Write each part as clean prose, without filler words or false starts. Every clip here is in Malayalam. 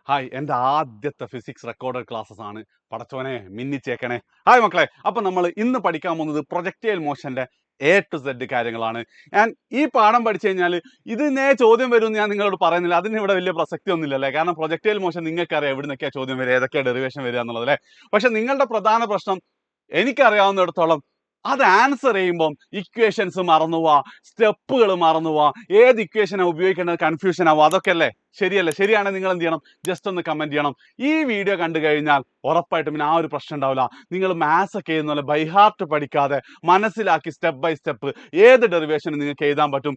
ഹായ്, എൻ്റെ ആദ്യത്തെ ഫിസിക്സ് റെക്കോർഡഡ് ക്ലാസ്സസ് ആണ്. പടച്ചോനെ മിന്നിച്ചേക്കണേ. ഹായ് മക്കളെ, അപ്പം നമ്മൾ ഇന്ന് പഠിക്കാൻ പോകുന്നത് പ്രൊജക്റ്റൈൽ മോഷന്റെ A to Z കാര്യങ്ങളാണ്. ഞാൻ ഈ പാഠം പഠിച്ചു കഴിഞ്ഞാൽ ഇതിനേ ചോദ്യം വരും ഞാൻ നിങ്ങളോട് പറയുന്നില്ല. അതിന് ഇവിടെ വലിയ പ്രസക്തി ഒന്നുമില്ലല്ലേ, കാരണം പ്രൊജക്റ്റൈൽ മോഷൻ നിങ്ങൾക്കറിയാം എവിടുന്നൊക്കെയാണ് ചോദ്യം വരിക, ഏതൊക്കെയാണ് ഡെറിവേഷൻ വരിക എന്നുള്ളത് അല്ലേ. പക്ഷെ നിങ്ങളുടെ പ്രധാന പ്രശ്നം എനിക്കറിയാവുന്നിടത്തോളം അത് ആൻസർ ചെയ്യുമ്പം ഇക്വേഷൻസ് മറന്നുപോവാ, സ്റ്റെപ്പുകൾ മറന്നുപോവാ, ഏത് ഇക്വേഷനാണ് ഉപയോഗിക്കേണ്ടത് കൺഫ്യൂഷൻ ആവും. അതൊക്കെ അല്ലേ ശരിയല്ലേ? ശരിയാണെങ്കിൽ നിങ്ങൾ എന്ത് ചെയ്യണം, ജസ്റ്റ് ഒന്ന് കമന്റ് ചെയ്യണം. ഈ വീഡിയോ കണ്ടു കഴിഞ്ഞാൽ ഉറപ്പായിട്ടും പിന്നെ ആ ഒരു പ്രശ്നം ഉണ്ടാവില്ല. നിങ്ങൾ മാത്സ് ഒക്കെ ചെയ്യുന്ന പോലെ ബൈ ഹാർട്ട് പഠിക്കാതെ മനസ്സിലാക്കി സ്റ്റെപ്പ് ബൈ സ്റ്റെപ്പ് ഏത് ഡെറിവേഷനും നിങ്ങൾക്ക് എഴുതാൻ പറ്റും.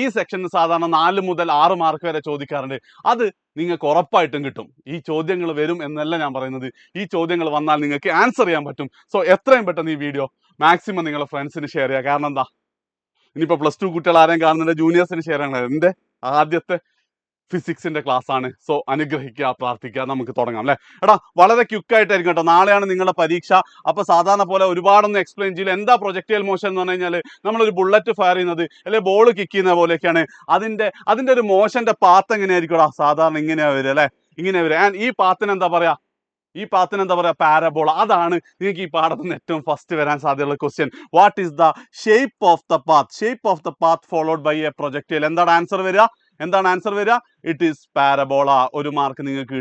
ഈ സെക്ഷന് സാധാരണ 4 മുതൽ 6 മാർക്ക് വരെ ചോദിക്കാറുണ്ട്. അത് നിങ്ങൾക്ക് ഉറപ്പായിട്ടും കിട്ടും. ഈ ചോദ്യങ്ങൾ വരും എന്നല്ല ഞാൻ പറയുന്നത്, ഈ ചോദ്യങ്ങൾ വന്നാൽ നിങ്ങൾക്ക് ആൻസർ ചെയ്യാൻ പറ്റും. സോ എത്രയും പെട്ടെന്ന് ഈ വീഡിയോ മാക്സിമം നിങ്ങളുടെ ഫ്രണ്ട്സിന് ഷെയർ ചെയ്യുക. കാരണം എന്താ, ഇനിയിപ്പോൾ +2 കുട്ടികൾ ആരെയും കാണുന്നുണ്ട്, ജൂനിയേഴ്സിന് ഷെയർ ചെയ്യണം. എൻ്റെ ആദ്യത്തെ ഫിസിക്സിന്റെ ക്ലാസ് ആണ്. സോ അനുഗ്രഹിക്കുക, പ്രാർത്ഥിക്കുക, നമുക്ക് തുടങ്ങാം അല്ലെ. എടാ വളരെ ക്വിക്കായിട്ടായിരിക്കും കേട്ടോ. നാളെയാണ് നിങ്ങളുടെ പരീക്ഷ. അപ്പൊ സാധാരണ പോലെ ഒരുപാടൊന്നും എക്സ്പ്ലെയിൻ ചെയ്യില്ല. എന്താ പ്രൊജക്റ്റൈൽ മോഷൻ എന്ന് പറഞ്ഞു കഴിഞ്ഞാൽ നമ്മളൊരു ബുള്ളറ്റ് ഫയർ ചെയ്യുന്നത് അല്ലെ ബോൾ കിക്ക് ചെയ്യുന്ന പോലെയൊക്കെയാണ്. അതിന്റെ ഒരു മോഷന്റെ പാത്ത് എങ്ങനെയായിരിക്കും? സാധാരണ ഇങ്ങനെയാ വരിക അല്ലെ, ഇങ്ങനെ വരിക. ആൻഡ് ഈ പാത്തിന് എന്താ പറയാ, പാരബോള. അതാണ് നിങ്ങൾക്ക് ഈ പാഠത്തിൽ നിന്ന് ഏറ്റവും ഫസ്റ്റ് വരാൻ സാധ്യതയുള്ള question. What is the shape of the path followed by a projectile? എന്താണ് ആൻസർ വരിക? It is parabola. ഒരു മാർക്ക് നിങ്ങൾക്ക്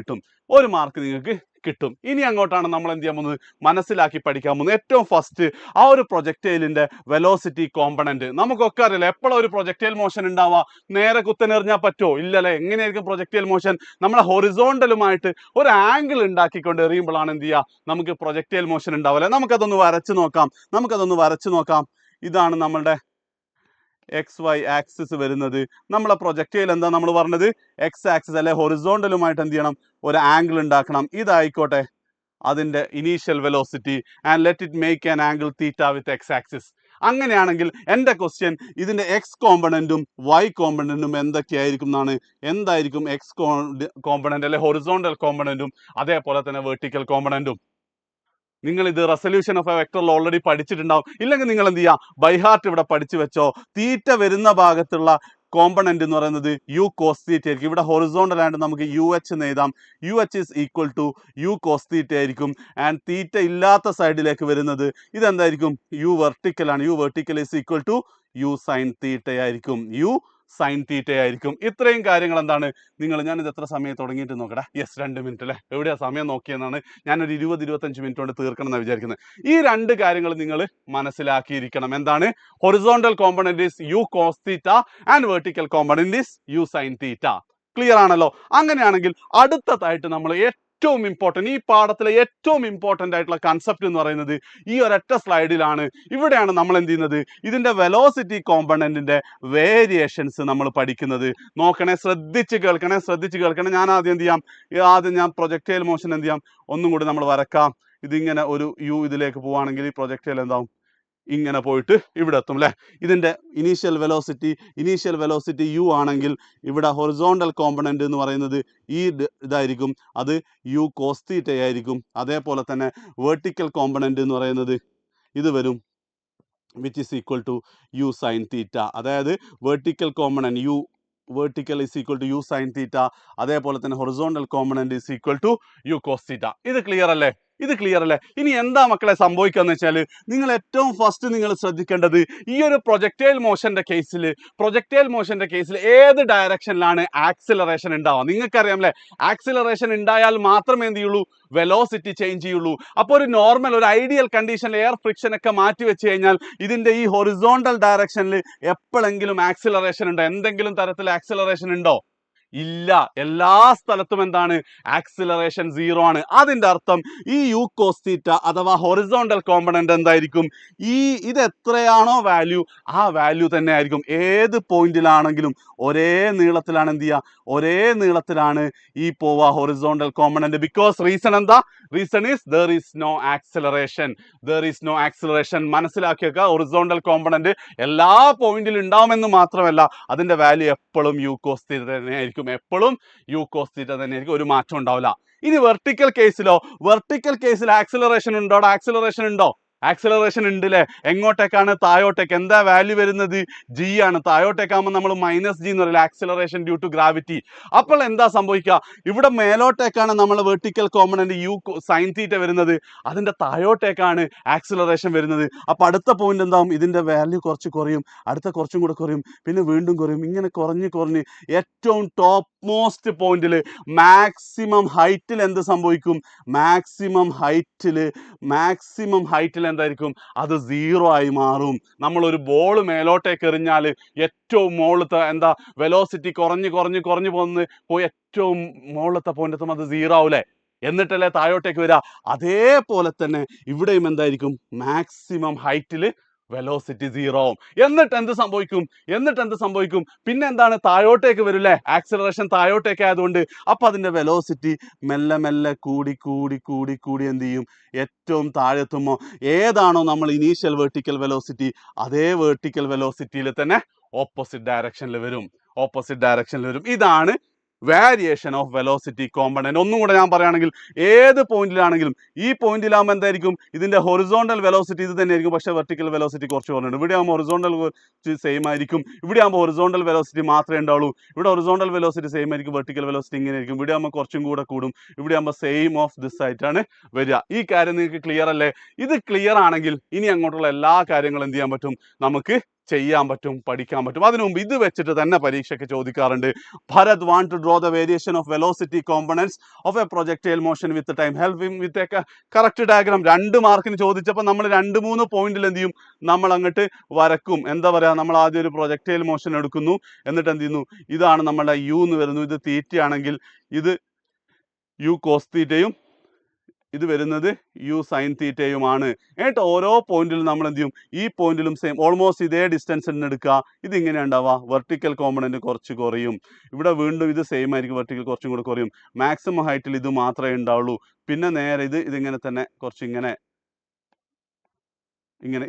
കിട്ടും. ഇനി അങ്ങോട്ടാണ് നമ്മൾ എന്ത് ചെയ്യാൻ പോകുന്നത്, മനസ്സിലാക്കി പഠിക്കാൻ പോകുന്നത്. ഏറ്റവും ഫസ്റ്റ് ആ ഒരു പ്രൊജക്റ്റൈലിന്റെ വെലോസിറ്റി കോമ്പണന്റ്. നമുക്കൊക്കെ അറിയില്ല എപ്പോഴും ഒരു പ്രൊജക്റ്റൈൽ മോഷൻ ഉണ്ടാവുക. നേരെ കുത്തനെറിഞ്ഞാൽ പറ്റുമോ? ഇല്ലല്ലേ. എങ്ങനെയായിരിക്കും പ്രൊജക്റ്റൈൽ മോഷൻ? നമ്മളെ ഹൊറിസോണ്ടലുമായിട്ട് ഒരു ആംഗിൾ ഉണ്ടാക്കിക്കൊണ്ട് എറിയുമ്പോഴാണ് എന്ത് ചെയ്യുക, നമുക്ക് പ്രൊജക്റ്റൈൽ മോഷൻ ഉണ്ടാവില്ല. നമുക്കതൊന്ന് വരച്ചു നോക്കാം. ഇതാണ് നമ്മളുടെ XY ആക്സിസ് വരുന്നത്. നമ്മളെ പ്രൊജക്റ്റൈൽ എന്താ നമ്മൾ പറഞ്ഞത്, X ആക്സിസ് അല്ലെ ഹൊറിസോണ്ടലുമായിട്ട് എന്ത് ചെയ്യണം, ഒരു ആംഗിൾ ഉണ്ടാക്കണം. ഇതായിക്കോട്ടെ അതിന്റെ initial velocity and let it make an angle theta with X axis. അങ്ങനെയാണെങ്കിൽ എൻ്റെ ക്വസ്റ്റ്യൻ ഇതിന്റെ X കോമ്പണന്റും Y കോമ്പണന്റും എന്തൊക്കെയായിരിക്കും എന്നാണ്. എന്തായിരിക്കും X കോമ്പണന്റ് അല്ലെ ഹൊറിസോണ്ടൽ കോമ്പണന്റും അതേപോലെ തന്നെ വെർട്ടിക്കൽ കോമ്പണന്റും? നിങ്ങൾ ഇത് റെസൊല്യൂഷൻ ഓഫ് എ വെക്ടറിൽ ഓൾറെഡി പഠിച്ചിട്ടുണ്ടാവും. ഇല്ലെങ്കിൽ നിങ്ങൾ എന്ത് ചെയ്യുക, ബൈ ഹാർട്ട് ഇവിടെ പഠിച്ചു വെച്ചോ. തീറ്റ വരുന്ന ഭാഗത്തുള്ള കോമ്പണന്റ് എന്ന് പറയുന്നത് യു കോസ് തീറ്റ ആയിരിക്കും. ഇവിടെ ഹൊറിസോണ്ടൽ ആയിട്ട് നമുക്ക് UH എന്ന് എഴുതാം. UH is equal to u cos theta ആയിരിക്കും. ആൻഡ് തീറ്റ ഇല്ലാത്ത സൈഡിലേക്ക് വരുന്നത് ഇതെന്തായിരിക്കും, യു വെർട്ടിക്കൽ ആണ്. U vertical is equal to u sine theta ആയിരിക്കും. ഇത്രയും കാര്യങ്ങൾ എന്താണ് ഞാനിത് എത്ര സമയം തുടങ്ങിയിട്ട് നോക്കട്ടെ. യെസ്, 2 മിനിറ്റ് അല്ലേ. എവിടെയാ സമയം നോക്കിയെന്നാണ്. ഞാനൊരു 20-25 മിനിറ്റ് കൊണ്ട് തീർക്കണം എന്നാണ് വിചാരിക്കുന്നത്. ഈ 2 കാര്യങ്ങൾ നിങ്ങൾ മനസ്സിലാക്കിയിരിക്കണം. എന്താണ്, horizontal component is u cos theta and vertical component is u sine theta. Clear ആണല്ലോ? അങ്ങനെയാണെങ്കിൽ അടുത്തതായിട്ട് നമ്മൾ ഏറ്റവും ഇമ്പോർട്ടൻറ്റ്, ഈ പാഠത്തിലെ ഏറ്റവും ഇമ്പോർട്ടൻ്റ് ആയിട്ടുള്ള കൺസെപ്റ്റ് എന്ന് പറയുന്നത് ഈ ഒരൊറ്റ സ്ലൈഡിലാണ്. ഇവിടെയാണ് നമ്മൾ എന്ത് ചെയ്യുന്നത്, ഇതിന്റെ വെലോസിറ്റി കോമ്പണന്റിന്റെ വേരിയേഷൻസ് നമ്മൾ പഠിക്കുന്നത്. നോക്കണേ, ശ്രദ്ധിച്ച് കേൾക്കണേ. ഞാൻ ആദ്യം എന്ത് ചെയ്യാം, ഞാൻ പ്രൊജക്റ്റൈൽ മോഷൻ എന്ത് ചെയ്യാം, ഒന്നും കൂടി നമ്മൾ വരക്കാം. ഇതിങ്ങനെ ഒരു യു ഇതിലേക്ക് പോവുകയാണെങ്കിൽ ഈ പ്രൊജക്റ്റൈൽ എന്താവും, ഇങ്ങനെ പോയിട്ട് ഇവിടെ എത്തും അല്ലേ. ഇതിന്റെ ഇനീഷ്യൽ വെലോസിറ്റി യു ആണെങ്കിൽ ഇവിടെ ഹൊറിസോണ്ടൽ കോമ്പണന്റ് എന്ന് പറയുന്നത് ഈ ഇതായിരിക്കും, അത് യു കോസ് തീറ്റ ആയിരിക്കും. അതേപോലെ തന്നെ വെർട്ടിക്കൽ കോമ്പണന്റ് എന്ന് പറയുന്നത് ഇത് വരും, which is equal to u sine theta. അതായത് vertical component vertical is equal to u sine theta. അതേപോലെ തന്നെ horizontal component is equal to u cos theta. ഇത് ക്ലിയർ അല്ലേ? ഇനി എന്താ മക്കളെ സംഭവിക്കാന്ന് വെച്ചാൽ, നിങ്ങൾ ഏറ്റവും ഫസ്റ്റ് നിങ്ങൾ ശ്രദ്ധിക്കേണ്ടത് ഈ ഒരു പ്രൊജക്റ്റൈൽ മോഷന്റെ കേസിൽ ഏത് ഡയറക്ഷനിലാണ് ആക്സിലറേഷൻ ഉണ്ടാവുക. നിങ്ങൾക്കറിയാം അല്ലേ, ആക്സിലറേഷൻ ഉണ്ടായാൽ മാത്രമേ എന്ത് ചെയ്യുള്ളൂ, വെലോസിറ്റി ചേഞ്ച് ചെയ്യുള്ളൂ. അപ്പോൾ ഒരു ഐഡിയൽ കണ്ടീഷനിൽ എയർ ഫ്രിക്ഷൻ ഒക്കെ മാറ്റി വെച്ച് കഴിഞ്ഞാൽ ഇതിന്റെ ഈ ഹൊറിസോണ്ടൽ ഡയറക്ഷനിൽ എപ്പോഴെങ്കിലും ആക്സിലറേഷൻ ഉണ്ടോ? എന്തെങ്കിലും തരത്തിൽ ആക്സിലറേഷൻ ഉണ്ടോ? ഇല്ല. എല്ലാ സ്ഥലത്തും എന്താണ്, ആക്സിലറേഷൻ 0 ആണ്. അതിന്റെ അർത്ഥം ഈ യു കോസ് തീറ്റ അഥവാ ഹൊറിസോണ്ടൽ കോമ്പണന്റ് എന്തായിരിക്കും, ഇത് എത്രയാണോ വാല്യൂ ആ വാല്യൂ തന്നെ ആയിരിക്കും. ഏത് പോയിന്റിലാണെങ്കിലും ഒരേ നീളത്തിലാണ് എന്ത് ചെയ്യുക, ഒരേ നീളത്തിലാണ് ഈ പോവുക ഹൊറിസോണ്ടൽ കോമ്പണന്റ്. ബിക്കോസ് റീസൺ എന്താ, reason is there is no acceleration. മനസ്സിലാക്കി വെക്കുക, ഹൊറിസോണ്ടൽ കോമ്പണന്റ് എല്ലാ പോയിന്റിലും ഉണ്ടാവുമെന്ന് മാത്രമല്ല അതിന്റെ വാല്യൂ എപ്പോഴും യു കോസ് തീറ്റ തന്നെ ആയിരിക്കും. ഒരു മാറ്റം ഉണ്ടാവില്ല. ഇനി വെർട്ടിക്കൽ കേസിൽ ആക്സിലറേഷൻ ഉണ്ടോ? ആക്സിലറേഷൻ ഉണ്ട് അല്ലേ? എങ്ങോട്ടേക്കാണ്? താഴോട്ടേക്ക്. എന്താ വാല്യൂ വരുന്നത്? ജി ആണ്. താഴോട്ടേക്കാകുമ്പോൾ നമ്മൾ മൈനസ് ജി എന്ന് പറയില്ല, ആക്സിലറേഷൻ ഡ്യൂ ടു ഗ്രാവിറ്റി. അപ്പോൾ എന്താ സംഭവിക്കുക? ഇവിടെ മേലോട്ടേക്കാണ് നമ്മൾ vertical component u sine theta വരുന്നത്, അതിന്റെ താഴോട്ടേക്കാണ് ആക്സിലറേഷൻ വരുന്നത്. അപ്പൊ അടുത്ത പോയിന്റ് എന്താവും? ഇതിന്റെ വാല്യൂ കുറച്ച് കുറയും, അടുത്ത കുറച്ചും കൂടെ കുറയും, പിന്നെ വീണ്ടും കുറയും, ഇങ്ങനെ കുറഞ്ഞ് കുറഞ്ഞ് ഏറ്റവും ടോപ്പ് മോസ്റ്റ് പോയിന്റിൽ മാക്സിമം ഹൈറ്റിൽ എന്ത് സംഭവിക്കും? മാക്സിമം ഹൈറ്റിൽ എന്തായിരിക്കും? അത് 0 ആയി മാറും. നമ്മൾ ഒരു ബോൾ മേലോട്ടേക്ക് എറിഞ്ഞാൽ ഏറ്റവും മുകളിലത്തെ എന്താ വെലോസിറ്റി കുറഞ്ഞ് കുറഞ്ഞ് കുറഞ്ഞു പോയി ഏറ്റവും മുകളിലത്തെ പോയിന്റ് എത്തുമ്പോൾ അത് 0 ആവൂലേ? എന്നിട്ടല്ലേ താഴോട്ടേക്ക് വരിക. അതേപോലെ തന്നെ ഇവിടെയും എന്തായിരിക്കും? മാക്സിമം ഹൈറ്റിൽ വെലോസിറ്റി 0 ആവും. എന്നിട്ട് എന്ത് സംഭവിക്കും? പിന്നെ എന്താണ്? താഴോട്ടേക്ക് വരില്ലേ? ആക്സിലറേഷൻ താഴോട്ടേക്ക് ആയതുകൊണ്ട് അപ്പൊ അതിന്റെ വെലോസിറ്റി മെല്ലെ മെല്ലെ കൂടി എന്ത് ചെയ്യും? ഏറ്റവും താഴെത്തുമ്പോൾ ഏതാണോ നമ്മൾ ഇനീഷ്യൽ വെർട്ടിക്കൽ വെലോസിറ്റി, അതേ വെർട്ടിക്കൽ വെലോസിറ്റിയിൽ തന്നെ ഓപ്പോസിറ്റ് ഡയറക്ഷനിൽ വരും. ഇതാണ് വേരിയേഷൻ ഓഫ് വെലോസിറ്റി കോമ്പണന്റ്. ഒന്നും കൂടെ ഞാൻ പറയുകയാണെങ്കിൽ, ഏത് പോയിന്റിലാണെങ്കിലും ഈ പോയിന്റിലാകുമ്പോൾ എന്തായിരിക്കും? ഇതിന്റെ ഹൊറിസോണ്ടൽ വെലോസിറ്റി ഇത് തന്നെയായിരിക്കും, പക്ഷേ വെർട്ടിക്കൽ വെലോസിറ്റി കുറച്ച് കുറഞ്ഞിട്ടുണ്ട്. ഇവിടെ ആകുമ്പോൾ ഹൊറിസോണ്ടൽ സെയിം ആയിരിക്കും, ഇവിടെ ആകുമ്പോൾ ഹൊറിസോണ്ടൽ വെലോസിറ്റി മാത്രമേ ഉണ്ടാവുള്ളൂ. ഇവിടെ ഹൊറിസോണ്ടൽ വെലോസിറ്റി സെയിം ആയിരിക്കും, വെർട്ടിക്കൽ വെലോസിറ്റി ഇങ്ങനെ ആയിരിക്കും. ഇവിടെ ആകുമ്പോൾ കുറച്ചും കൂടെ കൂടും, ഇവിടെ ആകുമ്പോൾ സെയിം ഓഫ് ദിസ് ആയിട്ടാണ് വരിക. ഈ കാര്യം നിങ്ങൾക്ക് ക്ലിയർ അല്ലേ? ഇത് ക്ലിയർ ആണെങ്കിൽ ഇനി അങ്ങോട്ടുള്ള എല്ലാ കാര്യങ്ങളും എന്ത് ചെയ്യാൻ പറ്റും? നമുക്ക് ചെയ്യാൻ പറ്റും, പഠിക്കാൻ പറ്റും. അതിനു മുമ്പ് ഇത് വെച്ചിട്ട് തന്നെ പരീക്ഷയ്ക്ക് ചോദിക്കാറുണ്ട്. Bharat want to draw the variation of velocity components of a projectile motion with time, help him with a correct diagram. 2 മാർക്കിന് ചോദിച്ചപ്പോൾ നമ്മൾ 2-3 പോയിന്റിൽ എന്ത് ചെയ്യും? നമ്മൾ അങ്ങോട്ട് വരക്കും. എന്താ പറയാ, നമ്മൾ ആദ്യം ഒരു പ്രൊജക്ടൈൽ മോഷൻ എടുക്കുന്നു, എന്നിട്ട് എന്ത് ചെയ്യുന്നു? ഇതാണ് നമ്മളുടെ യു എന്ന് വരുന്നു, ഇത് തീറ്റയാണെങ്കിൽ ഇത് യു കോസ് തീറ്റയും ഇത് വരുന്നത് യു സൈൻ തീറ്റയുമാണ്. എന്നിട്ട് ഓരോ പോയിന്റിലും നമ്മൾ എന്ത് ചെയ്യും? ഈ പോയിന്റിലും സെയിം ഓൾമോസ്റ്റ് ഇതേ ഡിസ്റ്റൻസ് തന്നെ എടുക്കുക. ഇതിങ്ങനെ ഉണ്ടാവുക, വെർട്ടിക്കൽ കോമ്പണന്റ് കുറച്ച് കുറയും. ഇവിടെ വീണ്ടും ഇത് സെയിം ആയിരിക്കും, വെർട്ടിക്കൽ കുറച്ചും കൂടെ കുറയും. മാക്സിമം ഹൈറ്റിൽ ഇത് മാത്രമേ ഉണ്ടാവുള്ളൂ. പിന്നെ നേരെ ഇതിങ്ങനെ തന്നെ കുറച്ച് ഇങ്ങനെ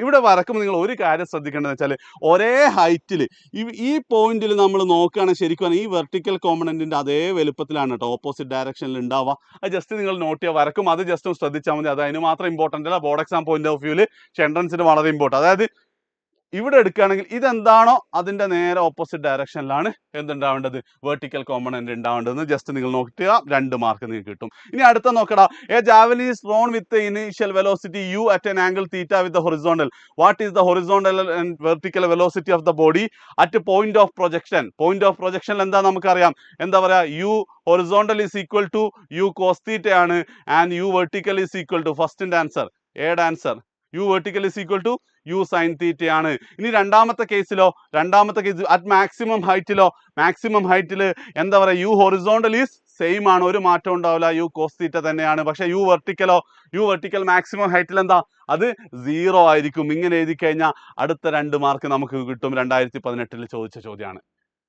ഇവിടെ വരക്കുമ്പോൾ നിങ്ങൾ ഒരു കാര്യം ശ്രദ്ധിക്കേണ്ടതെന്ന് വെച്ചാൽ, ഒരേ ഹൈറ്റിൽ ഈ പോയിന്റിൽ നമ്മൾ നോക്കുകയാണെങ്കിൽ ശരിക്കും ഈ വെർട്ടിക്കൽ കോമ്പണന്റിന്റെ അതേ വലുപ്പത്തിലാണ് കേട്ടോ ഓപ്പോസിറ്റ് ഡയറക്ഷനിൽ ഉണ്ടാവുക. അത് ജസ്റ്റ് നിങ്ങൾ നോട്ട് ചെയ്യുക, വരക്കും അത് ജസ്റ്റ് ശ്രദ്ധിച്ചാൽ മതി. അത് അതിന് മാത്രം ഇമ്പോർട്ടൻ്റ് അല്ല, ബോർഡ് എക്സാം പോയിന്റ് ഓഫ് വ്യൂവിൽ എൻട്രൻസിന് വളരെ ഇമ്പോർട്ടൻ്റ്. അതായത് ഇവിടെ എടുക്കുകയാണെങ്കിൽ ഇതെന്താണോ അതിന്റെ നേരെ ഓപ്പോസിറ്റ് ഡയറക്ഷനിലാണ് എന്തുണ്ടാവേണ്ടത്? വെർട്ടിക്കൽ കോമ്പണന്റ് ഉണ്ടാവേണ്ടതെന്ന് ജസ്റ്റ് നിങ്ങൾ നോക്കിയാൽ 2 മാർക്ക് നിങ്ങൾക്ക് കിട്ടും. ഇനി അടുത്ത നോക്കടാ. A javelin is thrown with initial velocity u at an angle theta with the horizontal. What is the horizontal and vertical velocity of the body at point of projection? Point of projection എന്താ നമുക്കറിയാം? എന്താ പറയാ? U horizontal is equal to u cos theta ആണ്, and u vertical is equal to ഫസ്റ്റിന്റെ ആൻസർ എയുടെ answer u vertical is equal to u sine തീറ്റയാണ്. ഇനി രണ്ടാമത്തെ കേസ് അറ്റ് മാക്സിമം ഹൈറ്റിൽ എന്താ പറയുക? യു ഹൊറിസോണ്ടൽ ഈസ് സെയിം ആണ്, ഒരു മാറ്റം ഉണ്ടാവില്ല, യു കോസ് തീറ്റ തന്നെയാണ്. പക്ഷെ യു വെർട്ടിക്കൽ മാക്സിമം ഹൈറ്റിൽ എന്താ? അത് 0 ആയിരിക്കും. ഇങ്ങനെ എഴുതി കഴിഞ്ഞാൽ അടുത്ത 2 മാർക്ക് നമുക്ക് കിട്ടും. 2018 ചോദിച്ച ചോദ്യമാണ്.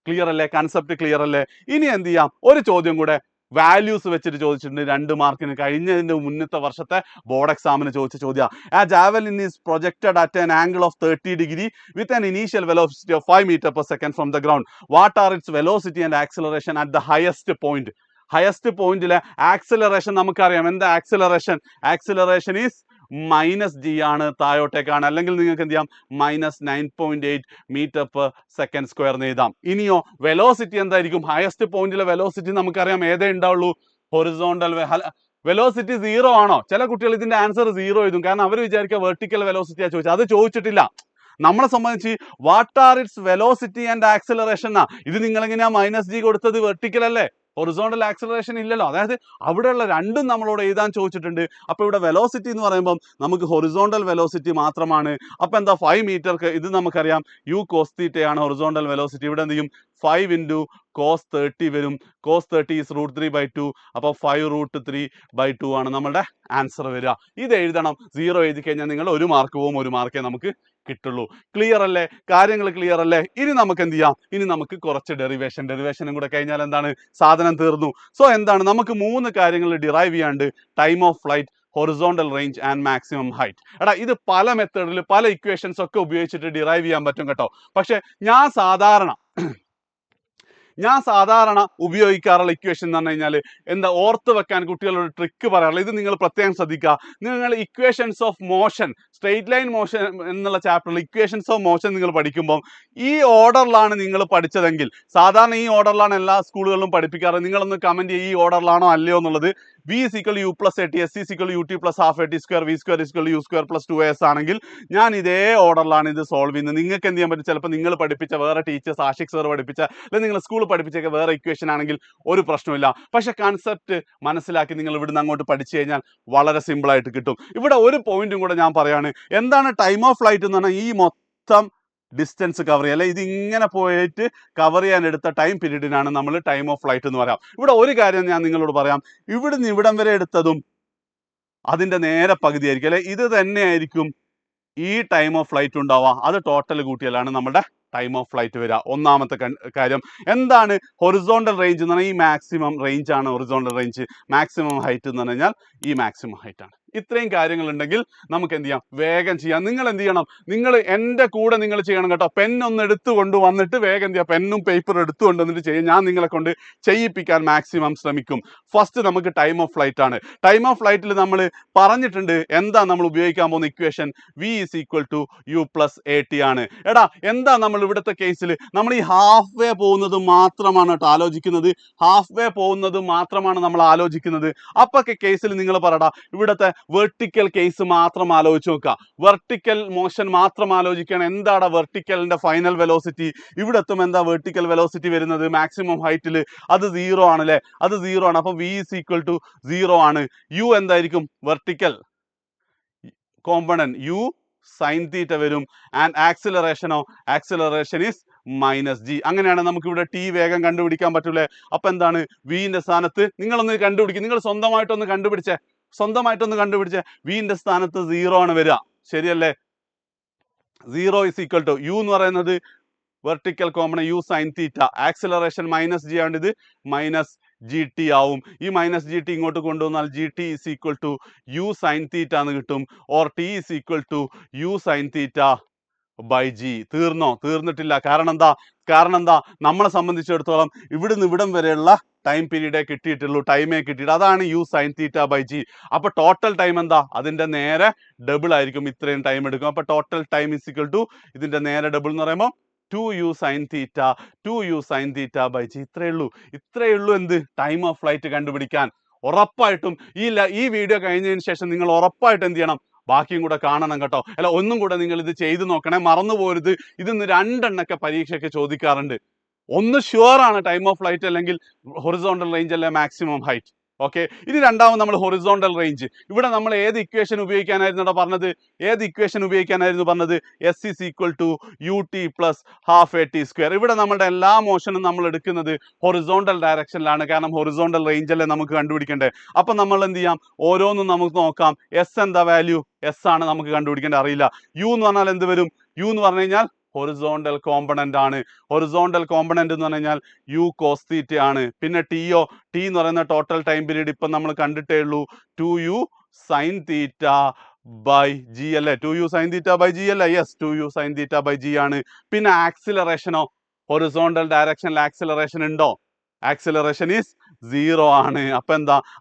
ക്ലിയർ അല്ലേ? കൺസെപ്റ്റ് ക്ലിയർ അല്ലേ? ഇനി എന്ത് ചെയ്യാം? ഒരു ചോദ്യം കൂടെ വാല്യൂസ് വെച്ചിട്ട് ചോദിച്ചിട്ടുണ്ട് 2 മാർക്കിന്. കഴിഞ്ഞതിന്റെ മുന്നത്തെ വർഷത്തെ ബോർഡ് എക്സാമിന് ചോദിച്ച ചോദ്യം. A javelin is projected at an angle of 30 degree with an initial velocity of 5 metre per second from the ground. What are its velocity and acceleration at the highest point? Highest പോയിന്റിലെ ആക്സിലറേഷൻ നമുക്കറിയാം. എന്താ ആക്സിലറേഷൻ ഈസ് -g ആണ്, താഴോട്ടേക്കാണ്. അല്ലെങ്കിൽ നിങ്ങൾക്ക് എന്ത് ചെയ്യാം? -9.8 മീറ്റർ പെർ സെക്കൻഡ് സ്ക്വയർ എന്ന് എഴുതാം. ഇനിയോ വെലോസിറ്റി എന്തായിരിക്കും? ഹയസ്റ്റ് പോയിന്റിലെ വെലോസിറ്റി നമുക്കറിയാം, ഏതേ ഉണ്ടാവുള്ളൂ? ഹൊറിസോണ്ടൽ വെലോസിറ്റി 0 ആണോ? ചില കുട്ടികൾ ഇതിന്റെ ആൻസർ 0 എഴുതും, കാരണം അവർ വിചാരിക്കുക വെർട്ടിക്കൽ വെലോസിറ്റിയാ ചോദിച്ചത്. അത് ചോദിച്ചിട്ടില്ല. നമ്മളെ സംബന്ധിച്ച് what are its velocity and acceleration എന്നാ. ഇത് നിങ്ങൾ എങ്ങനെയാ -g കൊടുത്തത്? വെർട്ടിക്കൽ അല്ലേ, ഹൊറിസോണ്ടൽ ആക്സിലറേഷൻ ഇല്ലല്ലോ. അതായത് അവിടെയുള്ള രണ്ടും നമ്മളോട് എഴുതാൻ ചോദിച്ചിട്ടുണ്ട്. അപ്പോൾ ഇവിടെ വെലോസിറ്റി എന്ന് പറയുമ്പോൾ നമുക്ക് ഹൊറിസോണ്ടൽ വെലോസിറ്റി മാത്രമാണ്. അപ്പോൾ എന്താ? 5 മീറ്റർക്ക് ഇത് നമുക്കറിയാം യു കോസ് തീറ്റയാണ് ഹൊറിസോണ്ടൽ വെലോസിറ്റി. ഇവിടെ എന്ത് ചെയ്യും? 5 ഇൻറ്റു കോസ് 30 വരും. Cos 30 is √3/2. അപ്പോൾ 5√3/2 ആണ് നമ്മുടെ ആൻസർ വരിക. ഇത് എഴുതണം. 0 എഴുതി കഴിഞ്ഞാൽ നിങ്ങൾ 1 മാർക്ക് പോവും, 1 മാർക്കേ നമുക്ക് കിട്ടുള്ളൂ. ക്ലിയർ അല്ലേ? കാര്യങ്ങൾ ക്ലിയർ അല്ലേ? ഇനി നമുക്ക് എന്ത് ചെയ്യാം? ഇനി നമുക്ക് കുറച്ച് ഡെറിവേഷനും കൂടെ കഴിഞ്ഞാൽ എന്താണ്? സാധനം തീർന്നു. സോ എന്താണ്? നമുക്ക് 3 കാര്യങ്ങൾ ഡിറൈവ് ചെയ്യാണ്ട്: time of flight, horizontal range and maximum height. എടാ, ഇത് പല മെത്തേഡിൽ പല ഇക്വേഷൻസ് ഒക്കെ ഉപയോഗിച്ചിട്ട് ഡിറൈവ് ചെയ്യാൻ പറ്റും കേട്ടോ. പക്ഷെ ഞാൻ സാധാരണ ഞാൻ സാധാരണ ഉപയോഗിക്കാറുള്ള ഇക്വേഷൻ എന്ന് പറഞ്ഞു കഴിഞ്ഞാൽ എന്താ ഓർത്ത് വെക്കാൻ കുട്ടികളോട് ട്രിക്ക് പറയാറുള്ളത്, ഇത് നിങ്ങൾ പ്രത്യേകം ശ്രദ്ധിക്കുക. നിങ്ങൾ equations of motion, straight line motion എന്നുള്ള ചാപ്റ്ററിൽ ഇക്വേഷൻസ് ഓഫ് മോഷൻ നിങ്ങൾ പഠിക്കുമ്പോൾ ഈ ഓർഡറിലാണ് നിങ്ങൾ പഠിച്ചതെങ്കിൽ, സാധാരണ ഈ ഓർഡറിലാണ് എല്ലാ സ്കൂളുകളിലും പഠിപ്പിക്കാറ്, നിങ്ങളൊന്ന് കമന്റ് ചെയ്യുക ഈ ഓർഡറിലാണോ അല്ലയോ എന്നുള്ളത്. v is equal to u plus at, s is equal to ut plus half at square, v square is equal to u square plus 2as ആണെങ്കിൽ ഞാൻ ഇതേ ഓർഡറിലാണ് ഇത് സോൾവ് ചെയ്യുന്നത്. നിങ്ങൾക്ക് എന്ത് ചെയ്യാൻ പറ്റും, ചിലപ്പോൾ നിങ്ങൾ പഠിപ്പിച്ച വേറെ ടീച്ചേഴ്സ്, ആഷിഖ് സർ പഠിപ്പിച്ച അല്ലെങ്കിൽ നിങ്ങൾ സ്കൂളിൽ പഠിപ്പിച്ചൊക്കെ വേറെ ഇക്വേഷൻ ആണെങ്കിൽ ഒരു പ്രശ്നമില്ല. പക്ഷെ കൺസെപ്റ്റ് മനസ്സിലാക്കി നിങ്ങൾ ഇവിടുന്ന് അങ്ങോട്ട് പഠിച്ചു കഴിഞ്ഞാൽ വളരെ സിമ്പിൾ ആയിട്ട് കിട്ടും. ഇവിടെ ഒരു പോയിന്റും കൂടെ ഞാൻ പറയാണ്, എന്താണ് ടൈം ഓഫ് ഫ്ലൈറ്റ് എന്ന് പറഞ്ഞാൽ ഈ മൊത്തം ഡിസ്റ്റൻസ് കവർ ചെയ്യുക, അല്ലെ ഇത് ഇങ്ങനെ പോയിട്ട് കവർ ചെയ്യാൻ എടുത്ത ടൈം പീരീഡിനാണ് നമ്മൾ ടൈം ഓഫ് ഫ്ലൈറ്റ് എന്ന് പറയാം. ഇവിടെ ഒരു കാര്യം ഞാൻ നിങ്ങളോട് പറയാം, ഇവിടുന്ന് ഇവിടം വരെ എടുത്തതും അതിന്റെ നേരെ പകുതി ആയിരിക്കും, അല്ലെ ഇത് തന്നെയായിരിക്കും ഈ ടൈം ഓഫ് ഫ്ലൈറ്റ് ഉണ്ടാവുക. അത് ടോട്ടൽ കൂട്ടിയാലാണ് നമ്മുടെ ടൈം ഓഫ് ഫ്ലൈറ്റ് വരിക. ഒന്നാമത്തെ കാര്യം എന്താണ് ഹൊറിസോണ്ടൽ റേഞ്ച് എന്ന് പറഞ്ഞാൽ ഈ മാക്സിമം റേഞ്ച് ആണ് ഹൊറിസോണ്ടൽ റേഞ്ച്. മാക്സിമം ഹൈറ്റ് എന്ന് പറഞ്ഞു കഴിഞ്ഞാൽ ഈ മാക്സിമം ഹൈറ്റ് ആണ്. ഇത്രയും കാര്യങ്ങൾ ഉണ്ടെങ്കിൽ നമുക്ക് എന്ത് ചെയ്യാം, വേഗം ചെയ്യാം. നിങ്ങൾ എന്ത് ചെയ്യണം, നിങ്ങൾ എൻ്റെ കൂടെ നിങ്ങൾ ചെയ്യണം കേട്ടോ. പെന്നൊന്ന് എടുത്തു കൊണ്ട് വന്നിട്ട് വേഗം എന്ത് ചെയ്യുക, പെന്നും പേപ്പറും എടുത്തു കൊണ്ട് വന്നിട്ട് ചെയ്യും. ഞാൻ നിങ്ങളെ കൊണ്ട് ചെയ്യിപ്പിക്കാൻ മാക്സിമം ശ്രമിക്കും. ഫസ്റ്റ് നമുക്ക് ടൈം ഓഫ് ഫ്ലൈറ്റ് ആണ്. ടൈം ഓഫ് ഫ്ലൈറ്റിൽ നമ്മൾ പറഞ്ഞിട്ടുണ്ട് എന്താ നമ്മൾ ഉപയോഗിക്കാൻ പോകുന്ന equation, v is equal to u plus at ആണ്. എടാ എന്താ നമ്മൾ ഇവിടുത്തെ കേസിൽ നമ്മൾ ഈ ഹാഫ് വേ പോകുന്നത് മാത്രമാണ് കേട്ടോ ആലോചിക്കുന്നത്. ഹാഫ് വേ പോകുന്നത് മാത്രമാണ് നമ്മൾ ആലോചിക്കുന്നത്. അപ്പൊക്കെ കേസിൽ നിങ്ങൾ പറയടാ, ഇവിടുത്തെ വെർട്ടിക്കൽ കേസ് മാത്രം ആലോചിച്ച് നോക്കുക. വെർട്ടിക്കൽ മോഷൻ മാത്രം ആലോചിക്കുകയാണ്. എന്താണ് വെർട്ടിക്കലിന്റെ ഫൈനൽ വെലോസിറ്റി? ഇവിടെ എത്തുമ്പോൾ എന്താ വെർട്ടിക്കൽ വെലോസിറ്റി വരുന്നത് മാക്സിമം ഹൈറ്റിൽ? അത് 0 ആണ് അല്ലെ, അത് 0 ആണ്. അപ്പൊ v is equal to 0 ആണ്. u എന്തായിരിക്കും, vertical component u sin theta വരും. ആൻഡ് ആക്സിലറേഷനോ, ആക്സിലറേഷൻ ഇസ് മൈനസ് ജി. അങ്ങനെയാണ് നമുക്ക് ഇവിടെ ടി വേഗം കണ്ടുപിടിക്കാൻ പറ്റൂലേ. അപ്പൊ എന്താണ് വിന്റെ സ്ഥാനത്ത് നിങ്ങളൊന്ന് കണ്ടുപിടിക്കും, നിങ്ങൾ സ്വന്തമായിട്ടൊന്ന് കണ്ടുപിടിച്ചേ, വിന്റെ സ്ഥാനത്ത് 0 ആണ് വരിക, ശരിയല്ലേ? 0 is equal to u എന്ന് പറയുന്നത് വെർട്ടിക്കൽ കോമ്പണന്റ് u sin തീറ്റ, ആക്സിലറേഷൻ മൈനസ് ജി ആണ്, ഇത് മൈനസ് ജി ടി ആവും. ഈ മൈനസ് ജി ടി ഇങ്ങോട്ട് കൊണ്ടുവന്നാൽ g t is equal to u sine theta എന്ന് കിട്ടും. Or t is equal to u sine theta by g. തീർന്നോ? തീർന്നിട്ടില്ല. കാരണം എന്താ നമ്മളെ സംബന്ധിച്ചിടത്തോളം ഇവിടുന്ന് ഇവിടം വരെയുള്ള ടൈം പീരീഡേ കിട്ടിയിട്ടുള്ളൂ, ടൈമേ കിട്ടിയിട്ട്, അതാണ് u sine theta by g. അപ്പൊ ടോട്ടൽ ടൈം എന്താ, അതിന്റെ നേരെ ഡബിൾ ആയിരിക്കും, ഇത്രയും ടൈം എടുക്കും. അപ്പൊ total time is equal to ഇതിന്റെ നേരെ ഡബിൾ എന്ന് പറയുമ്പോൾ 2u sin theta by g. ഇത്രയേ ഉള്ളൂ എന്ത്, ടൈം ഓഫ് ഫ്ലൈറ്റ് കണ്ടുപിടിക്കാൻ. ഉറപ്പായിട്ടും ഈ വീഡിയോ കഴിഞ്ഞതിന് ശേഷം നിങ്ങൾ ഉറപ്പായിട്ട് എന്ത് ചെയ്യണം, ബാക്കിയും കൂടെ കാണണം കേട്ടോ. അല്ല ഒന്നും കൂടെ നിങ്ങൾ ഇത് ചെയ്തു നോക്കണേ, മറന്നു പോരുത്. ഇതിന്ന് 2 എണ്ണൊക്കെ പരീക്ഷയ്ക്ക് ചോദിക്കാറുണ്ട്. ഒന്ന് ഷുവർ ആണ്, ടൈം ഓഫ് ഫ്ലൈറ്റ് അല്ലെങ്കിൽ ഹൊറിസോണ്ടൽ റേഞ്ച് അല്ലെ മാക്സിമം ഹൈറ്റ്. ഓക്കെ, ഇനി രണ്ടാമത് നമ്മൾ ഹൊറിസോണ്ടൽ റേഞ്ച്. ഇവിടെ നമ്മൾ ഏത് ഇക്വേഷൻ ഉപയോഗിക്കാനായിരുന്നു പറഞ്ഞത്, s is equal to u t plus half a t square. ഇവിടെ നമ്മുടെ എല്ലാ മോഷനും നമ്മൾ എടുക്കുന്നത് ഹൊറിസോണ്ടൽ ഡയറക്ഷനിലാണ്, കാരണം ഹൊറിസോണ്ടൽ റേഞ്ച് അല്ലേ നമുക്ക് കണ്ടുപിടിക്കേണ്ടത്. അപ്പൊ നമ്മൾ എന്ത് ചെയ്യാം, ഓരോന്നും നമുക്ക് നോക്കാം. എസ് എന്താ വാല്യൂ, എസ് ആണ് നമുക്ക് കണ്ടുപിടിക്കേണ്ടത്, അറിയില്ല. യു എന്ന് പറഞ്ഞാൽ എന്ത് വരും, യു എന്ന് പറഞ്ഞു കഴിഞ്ഞാൽ ഹൊറിസോണ്ടൽ കോമ്പണന്റ് ആണ്. ഹൊറിസോണ്ടൽ കോമ്പണന്റ് എന്ന് പറഞ്ഞു കഴിഞ്ഞാൽ യു കോസ് തീറ്റ ആണ്. പിന്നെ ടി എന്ന് പറയുന്ന ടോട്ടൽ ടൈം പീരീഡ് ഇപ്പൊ നമ്മൾ കണ്ടിട്ടേ ഉള്ളൂ, 2u sine theta by g അല്ലേ, 2u sine theta by g അല്ലേ, yes 2u sine theta by g ആണ്. പിന്നെ ആക്സിലറേഷനോ, ഹൊറിസോണ്ടൽ ഡയറക്ഷനിൽ ആക്സിലറേഷൻ ഉണ്ടോ, ആക്സിലറേഷൻ ഈസ് 0 ആണ്.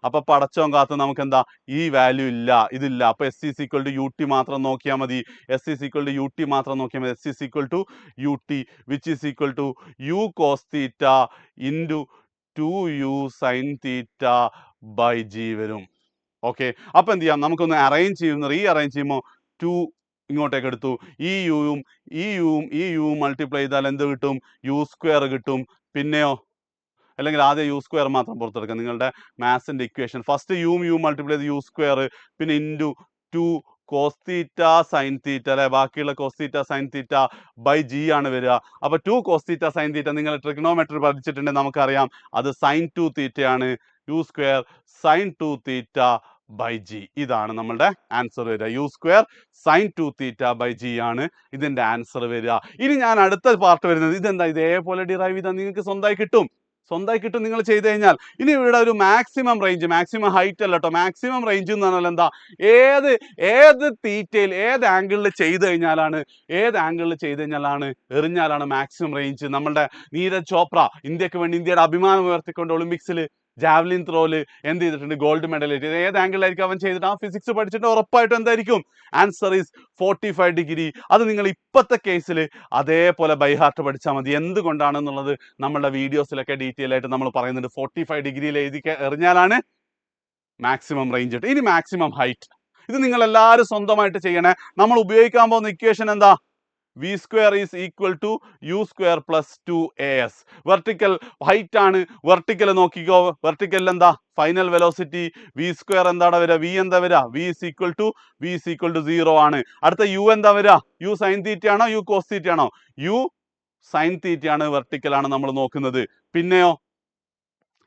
അപ്പൊ പടച്ചോൻ കാത്ത് നമുക്ക് എന്താ, ഈ വാല്യൂ ഇല്ല, ഇതില്ല. അപ്പൊ s is equal to u t മാത്രം നോക്കിയാൽ മതി, s is equal to u t which is equal to u cos theta into 2u sine theta by g വരും. ഓക്കെ, അപ്പൊ എന്ത് ചെയ്യാം, നമുക്കൊന്ന് റീഅറേഞ്ച് ചെയ്യുമ്പോൾ 2 ഇങ്ങോട്ടേക്ക് എടുത്തു, ഈ യുവും മൾട്ടിപ്ലൈ ചെയ്താൽ എന്ത് കിട്ടും, യു സ്ക്വയർ കിട്ടും. പിന്നെയോ, അല്ലെങ്കിൽ ആദ്യം യു സ്ക്വയർ മാത്രം പുറത്തെടുക്കുക, നിങ്ങളുടെ മാത്സിന്റെ ഇക്വേഷൻ. ഫസ്റ്റ് യു മൾട്ടിപ്ലൈ ചെയ്ത് യു സ്ക്വയർ, പിന്നെ into 2 cos theta sine theta അല്ലെ, ബാക്കിയുള്ള cos theta sine theta by g ആണ് വരിക. അപ്പൊ 2 കോസ് തീറ്റ സൈൻ തീറ്റ നിങ്ങൾ ട്രിഗ്നോമെട്രി പഠിച്ചിട്ടുണ്ടെങ്കിൽ നമുക്കറിയാം, അത് സൈൻ 2 തീറ്റയാണ്. U square sine 2 theta by g, ഇതാണ് നമ്മളുടെ ആൻസർ വരിക. U square sine 2 theta by g ആണ് ഇതിന്റെ ആൻസർ വരിക. ഇനി ഞാൻ അടുത്ത പാർട്ട് വരുന്നത്, ഇതെന്താ ഇതേപോലെ ഡിറൈവ് ചെയ്താൽ നിങ്ങൾക്ക് സ്വന്തമായി കിട്ടും. സ്വന്തമായി കിട്ടും നിങ്ങൾ ചെയ്ത് കഴിഞ്ഞാൽ. ഇനി ഇവിടെ ഒരു മാക്സിമം റേഞ്ച്, മാക്സിമം ഹൈറ്റ് അല്ല കേട്ടോ, മാക്സിമം റേഞ്ച് എന്ന് പറഞ്ഞാൽ എന്താ, ഏത് തീറ്റയിൽ ഏത് ആംഗിളിൽ ചെയ്ത് കഴിഞ്ഞാലാണ് എറിഞ്ഞാലാണ് മാക്സിമം റേഞ്ച്. നമ്മളുടെ നീരജ് ചോപ്ര ഇന്ത്യക്ക് വേണ്ടി ഇന്ത്യയുടെ അഭിമാനം ഉയർത്തിക്കൊണ്ട് ഒളിമ്പിക്സിൽ ജാവലിൻ ത്രോയിൽ എന്ത് ചെയ്തിട്ടുണ്ട്, ഗോൾഡ് മെഡൽ. ഏത് ആംഗിളിലായിരിക്കും അവൻ ചെയ്തിട്ട്? ആ ഫിസിക്സ് പഠിച്ചിട്ട് ഉറപ്പായിട്ടും എന്തായിരിക്കും, ആൻസർ ഈസ് 45 ഡിഗ്രി. അത് നിങ്ങൾ ഇപ്പോഴത്തെ കേസിൽ അതേപോലെ ബൈ ഹാർട്ട് പഠിച്ചാൽ മതി. എന്തുകൊണ്ടാണെന്നുള്ളത് നമ്മളുടെ വീഡിയോസിലൊക്കെ ഡീറ്റെയിൽ ആയിട്ട് നമ്മൾ പറയുന്നുണ്ട്. 45 ഡിഗ്രിയിൽ എറിഞ്ഞാലാണ് മാക്സിമം റേഞ്ച് കിട്ടും. ഇനി മാക്സിമം ഹൈറ്റ്, ഇത് നിങ്ങൾ എല്ലാവരും സ്വന്തമായിട്ട് ചെയ്യണേ. നമ്മൾ ഉപയോഗിക്കാൻ പോകുന്ന ഇക്വേഷൻ എന്താ, v square is equal to u square plus 2as. Vertical height ആണ്. വെർട്ടിക്കൽ നോക്കിക്കോ, വെർട്ടിക്കലിൽ എന്താ, ഫൈനൽ വെലോസിറ്റി v സ്ക്വയർ എന്താണ് വരിക, v എന്താ വരിക, v is equal to 0 ആണ്. അടുത്ത u എന്താ വരിക, u sin θ ആണോ u cos θ ആണോ, u sin θ ആണ്, വെർട്ടിക്കൽ ആണ് നമ്മൾ നോക്കുന്നത്. പിന്നെയോ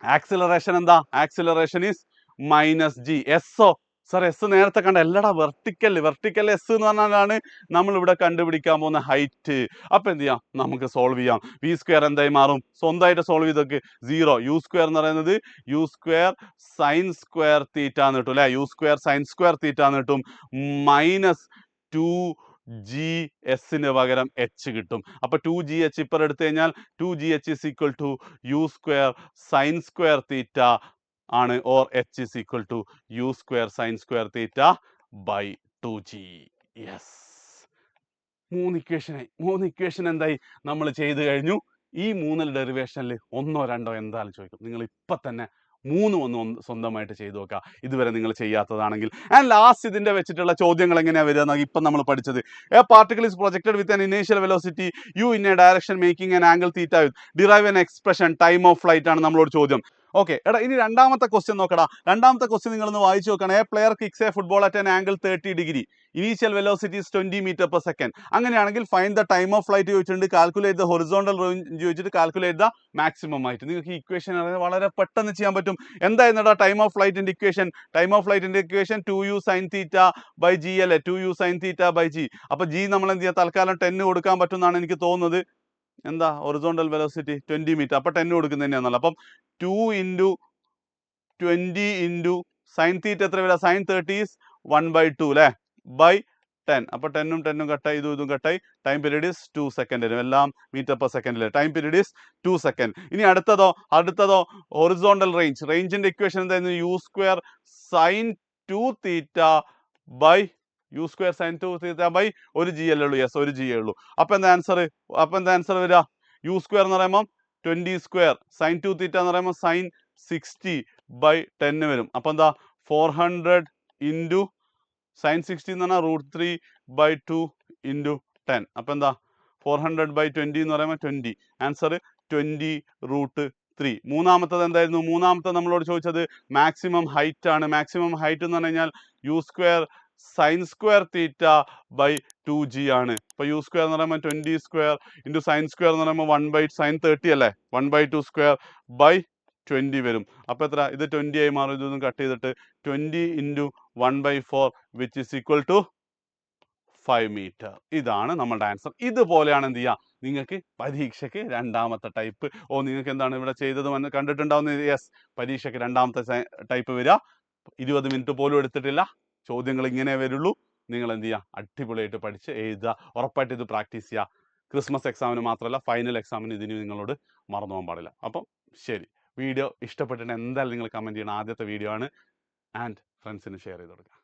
ആക്സിലറേഷൻ എന്താ, ആക്സിലറേഷൻ is മൈനസ് g. എസ്സോ സർ, എസ് നേരത്തെ കണ്ട എല്ലടാ, വെർട്ടിക്കൽ എസ് എന്ന് പറഞ്ഞാലാണ് നമ്മൾ ഇവിടെ കണ്ടുപിടിക്കാൻ പോകുന്ന ഹൈറ്റ്. അപ്പൊ എന്ത് ചെയ്യാം, നമുക്ക് സോൾവ് ചെയ്യാം. വി സ്ക്വയർ എന്തായി മാറും, സ്വന്തമായിട്ട് സോൾവ് ചെയ്തൊക്കെ 0. യു സ്ക്വയർ എന്ന് പറയുന്നത് u square sine square theta എന്ന് കിട്ടും അല്ലെ, u square sine square theta എന്ന് കിട്ടും. മൈനസ് 2gh പകരം h കിട്ടും. അപ്പൊ 2gh ഇപ്പർ എടുത്തു കഴിഞ്ഞാൽ 2gh is equal to u square sine square theta ആണ്, or h is equal to u square sin square theta by 2g. Yes, മൂന്ന് ഇക്വേഷൻ എന്തായി നമ്മൾ ചെയ്തു കഴിഞ്ഞു. ഈ മൂന്നിൽ ഡെറിവേഷനിൽ ഒന്നോ രണ്ടോ എന്തായാലും ചോദിക്കും. നിങ്ങൾ ഇപ്പം തന്നെ ഒന്ന് സ്വന്തമായിട്ട് ചെയ്തു നോക്കുക, ഇതുവരെ നിങ്ങൾ ചെയ്യാത്തതാണെങ്കിൽ. ആൻഡ് ലാസ്റ്റ് ഇതിന്റെ വെച്ചിട്ടുള്ള ചോദ്യങ്ങൾ എങ്ങനെയാണ് വരിക, ഇപ്പം നമ്മൾ പഠിച്ചത്. A particle is projected with an initial velocity u in A direction making an angle theta with derive an expression time of flight ആണ് നമ്മളോട് ചോദ്യം. ഓക്കെ എടാ, ഇനി രണ്ടാമത്തെ ക്വസ്റ്റ്യൻ നോക്കടാ. രണ്ടാമത്തെ ക്വസ്റ്റ്യൻ നിങ്ങളൊന്ന് വായിച്ചു നോക്കണം. A player kicks a football at an angle 30 degree, initial velocity is 20 metre per second. അങ്ങനെയാണെങ്കിൽ find the time of flight ചോദിച്ചിട്ടുണ്ട്, കാൽക്കുലേറ്റ് ദ ഹൊറിസോണ്ടൽ റേഞ്ച് ചോദിച്ചിട്ട് കാൽക്കുലേറ്റ് ദ മാക്സിമം ആയിട്ട്. നിങ്ങൾക്ക് ഈ ഇക്വേഷൻ വളരെ പെട്ടെന്ന് ചെയ്യാൻ പറ്റും. എന്തായിരുന്നടാ ടൈം ഓഫ് ഫ്ലൈറ്റിന്റെ ഇക്വേഷൻ? ടൈം ഓഫ് ഫ്ലൈറ്റിന്റെ equation 2u sin θ by g അല്ലേ, 2u sin θ by g. അപ്പൊ g നമ്മൾ എന്ത് ചെയ്യാം, തൽക്കാലം 10 കൊടുക്കാൻ പറ്റുമെന്നാണ് എനിക്ക് തോന്നുന്നത്. എന്താ ഹൊറിസോണ്ടൽ വെലോസിറ്റി 20 മീറ്റർ, അപ്പൊ 10 കൊടുക്കുന്നത് തന്നെയാണല്ലോ. അപ്പം 2 into 20 into sin θ എത്ര വരിക, sin 30 is 1/2 അല്ലേ, by 10. അപ്പൊ 10ഉം 10ഉം കട്ടായി, ഇതും കട്ടായി. ടൈം പീരീഡ് is 2 സെക്കൻഡ് വരും, എല്ലാം മീറ്റർ പെർ സെക്കൻഡില്. Time period is 2 second. ഇനി അടുത്തതോ ഹൊറിസോണ്ടൽ റേഞ്ചിന്റെ ഇക്വേഷൻ എന്തായിരുന്നു, u square sine 2 θ by u square sine 2 θ by ഒരു ജി അല്ലേ ഉള്ളൂ. യെസ്, ഒരു ജി ഉള്ളൂ. അപ്പൊ എന്താ ആൻസർ വരിക, യു സ്ക്വയർ എന്ന് പറയുമ്പോൾ 20 സ്ക്വയർ, സൈൻ 2 θ എന്ന് പറയുമ്പോൾ സൈൻ 60 ബൈ 10 വരും. അപ്പൊ എന്താ 400 ഇൻറ്റു സൈൻ 60 എന്ന് പറഞ്ഞാൽ √3 by 2 ഇൻറ്റു 10. അപ്പൊ എന്താ 400 by 20 എന്ന് പറയുമ്പോൾ 20. ആൻസർ 20√3. മൂന്നാമത്തത് എന്തായിരുന്നു, മൂന്നാമത്തത് നമ്മളോട് ചോദിച്ചത് മാക്സിമം ഹൈറ്റ് ആണ്. മാക്സിമം ഹൈറ്റ് എന്ന് പറഞ്ഞു കഴിഞ്ഞാൽ u square sine square theta by 2g ആണ്. ഇപ്പൊ യു സ്ക്വയർ എന്ന് പറയുമ്പോൾ 20 സ്ക്വയർ ഇൻറ്റു സൈൻ സ്ക്വയർ എന്ന് പറയുമ്പോൾ 1/sin 30 അല്ലേ, 1/2 സ്ക്വയർ ബൈ 20 വരും. അപ്പൊ എത്ര, ഇത് 20 ആയി മാറും. ഇതൊന്നും കട്ട് ചെയ്തിട്ട് 20 into 1/4 which is equal to 5 metre. ഇതാണ് നമ്മളുടെ ആൻസർ. ഇതുപോലെയാണ് എന്ത് ചെയ്യുക, നിങ്ങൾക്ക് പരീക്ഷയ്ക്ക് രണ്ടാമത്തെ ടൈപ്പ്. നിങ്ങൾക്ക് എന്താണ് ഇവിടെ ചെയ്തത് കണ്ടിട്ടുണ്ടാവുന്നത്. യെസ്, പരീക്ഷയ്ക്ക് രണ്ടാമത്തെ ടൈപ്പ് വരിക. 20 മിനിറ്റ് പോലും എടുത്തിട്ടില്ല, ചോദ്യങ്ങൾ ഇങ്ങനെ വരുള്ളൂ. നിങ്ങൾ എന്ത് ചെയ്യുക, അടിപൊളിയായിട്ട് പഠിച്ച് എഴുതുക. ഉറപ്പായിട്ട് ഇത് പ്രാക്ടീസ് ചെയ്യുക. ക്രിസ്മസ് എക്സാമിന് മാത്രമല്ല, ഫൈനൽ എക്സാമിന് ഇതിന് നിങ്ങളോട് മറന്നു പോകാൻ പാടില്ല. അപ്പം ശരി, വീഡിയോ ഇഷ്ടപ്പെട്ടിട്ട് എന്തായാലും നിങ്ങൾ കമൻറ്റ് ചെയ്യണം. ആദ്യത്തെ വീഡിയോ ആണ്. ആൻഡ് ഫ്രണ്ട്സിന് ഷെയർ ചെയ്ത് കൊടുക്കുക.